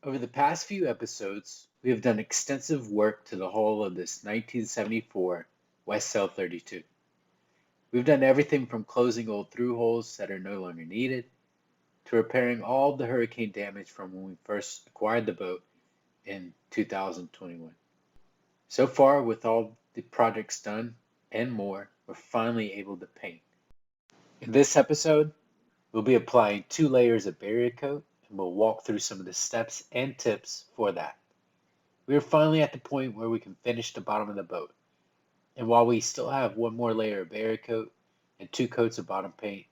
Over the past few episodes, we have done extensive work to the hull of this 1974 West Sail 32. We've done everything from closing old through holes that are no longer needed to repairing all the hurricane damage from when we first acquired the boat in 2021. So far, with all the projects done and more, we're finally able to paint. In this episode, we'll be applying 2 layers of barrier coat and we'll walk through some of the steps and tips for that. We are finally at the point where we can finish the bottom of the boat. And while we still have one more layer of barrier coat and 2 coats of bottom paint,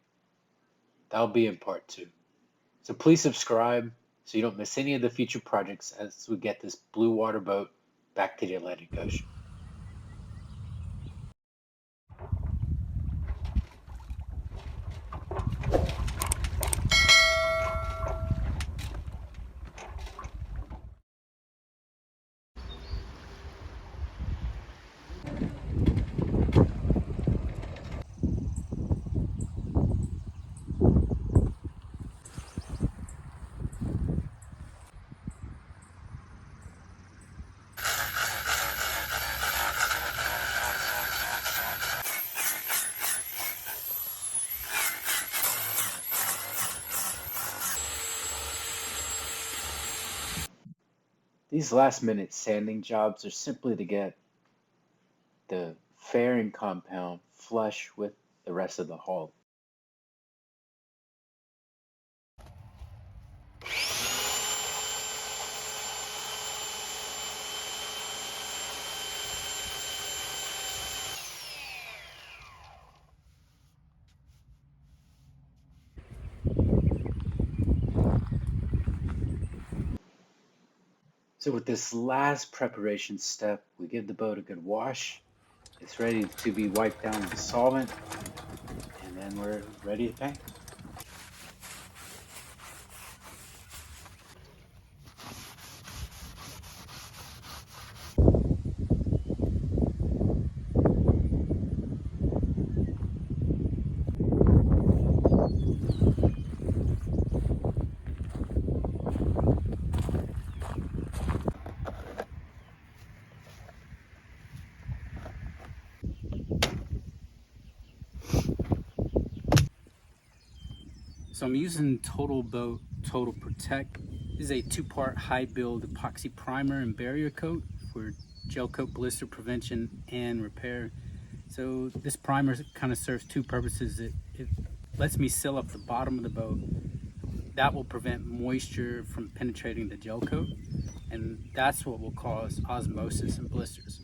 that'll be in part 2. So please subscribe so you don't miss any of the future projects as we get this blue water boat back to the Atlantic Ocean. These last minute sanding jobs are simply to get the fairing compound flush with the rest of the hull. So with this last preparation step, we give the boat a good wash. It's ready to be wiped down with solvent, and then we're ready to paint. So I'm using TotalProtect. This is a 2-part high build epoxy primer and barrier coat for gel coat blister prevention and repair. So this primer kind of serves 2 purposes. It lets me seal up the bottom of the boat. That will prevent moisture from penetrating the gel coat, and that's what will cause osmosis and blisters.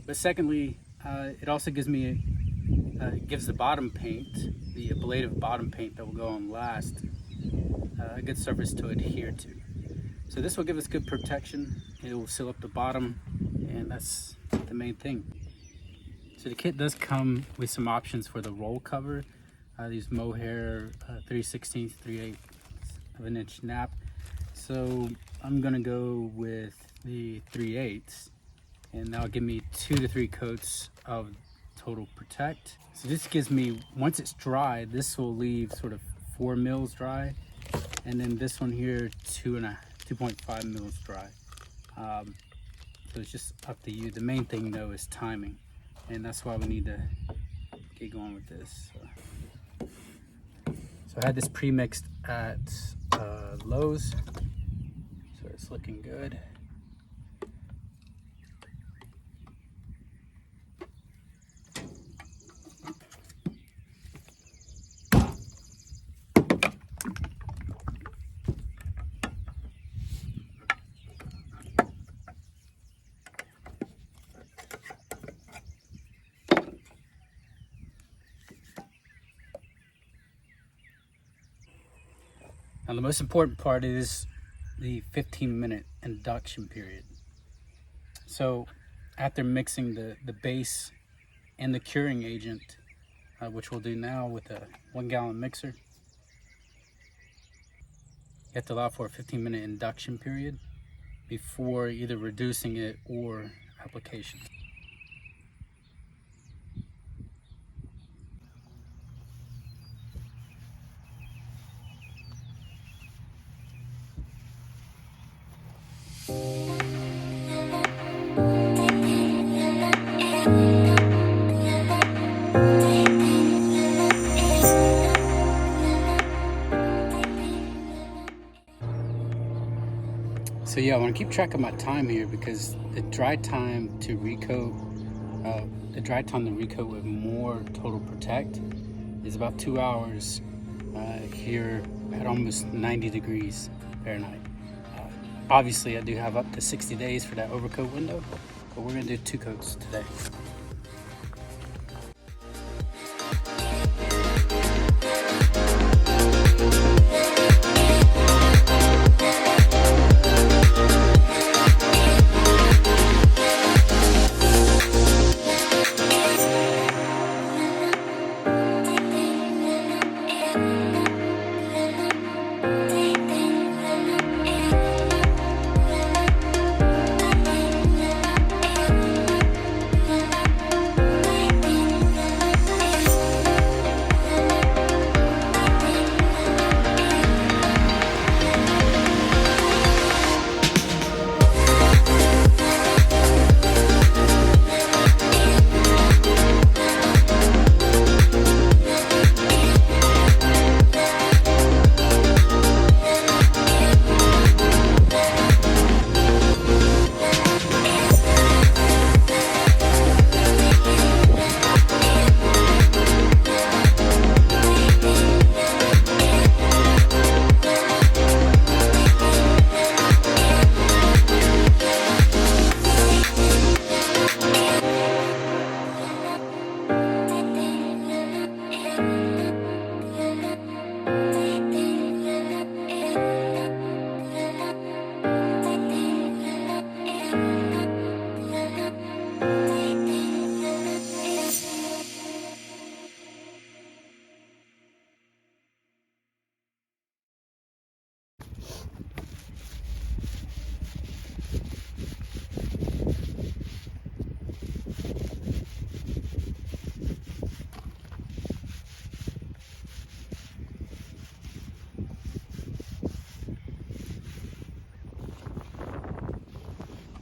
But secondly, it also gives the bottom paint, the ablative bottom paint that will go on last, a good surface to adhere to. So this will give us good protection. It will seal up the bottom, and that's the main thing. So the kit does come with some options for the roll cover. These mohair 3/16, 3/8 of an inch nap. So I'm gonna go with the 3/8, and that'll give me 2 to 3 coats of TotalProtect. So this gives me, once it's dry, this will leave sort of 4 mils dry, and then this one here 2.5 mils dry. So it's just up to you. The main thing though is timing, and that's why we need to get going with this. So I had this pre-mixed at Lowe's, so it's looking good. Now the most important part is the 15-minute induction period. So after mixing the base and the curing agent, which we'll do now with a 1-gallon mixer, you have to allow for a 15-minute induction period before either reducing it or application. So yeah, I want to keep track of my time here because the dry time to recoat, with more Total Protect is about 2 hours here at almost 90 degrees Fahrenheit. Uh, Obviously, I do have up to 60 days for that overcoat window, but we're going to do 2 coats today.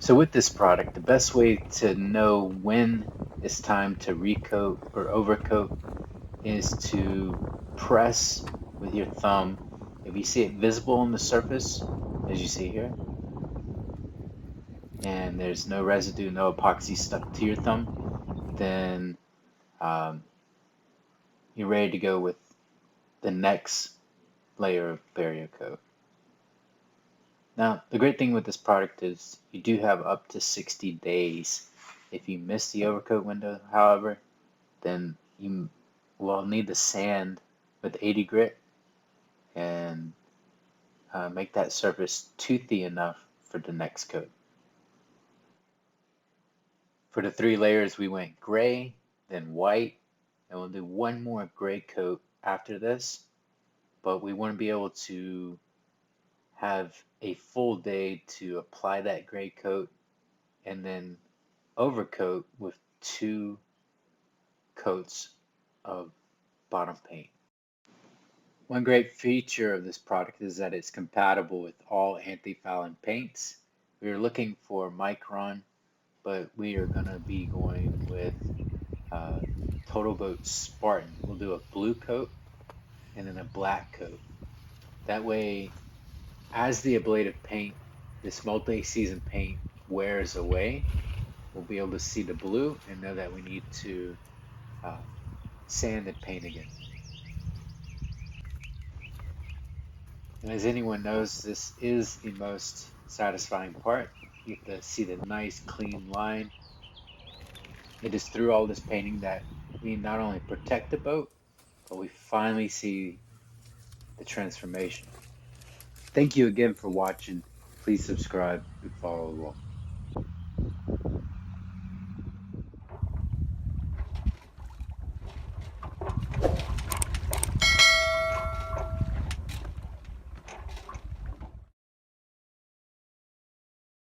So with this product, the best way to know when it's time to recoat or overcoat is to press with your thumb. If you see it visible on the surface, as you see here, and there's no residue, no epoxy stuck to your thumb, then um, you're ready to go with the next layer of barrier coat. Now, the great thing with this product is you do have up to 60 days. If you miss the overcoat window, however, then you will need to sand with 80 grit and make that surface toothy enough for the next coat. For the 3 layers, we went gray, then white, and we'll do one more gray coat after this, but we want to be able to have a full day to apply that gray coat and then overcoat with 2 coats of bottom paint. One great feature of this product is that it's compatible with all anti-fouling paints. We are looking for Micron, but we are going to be going with TotalBoat Spartan. We'll do a blue coat and then a black coat. That way, as the ablative paint, this multi-season paint wears away, we'll be able to see the blue and know that we need to sand and paint again. And as anyone knows, this is the most satisfying part. You get to see the nice clean line. It is through all this painting that we not only protect the boat, but we finally see the transformation. Thank you again for watching. Please subscribe and follow along.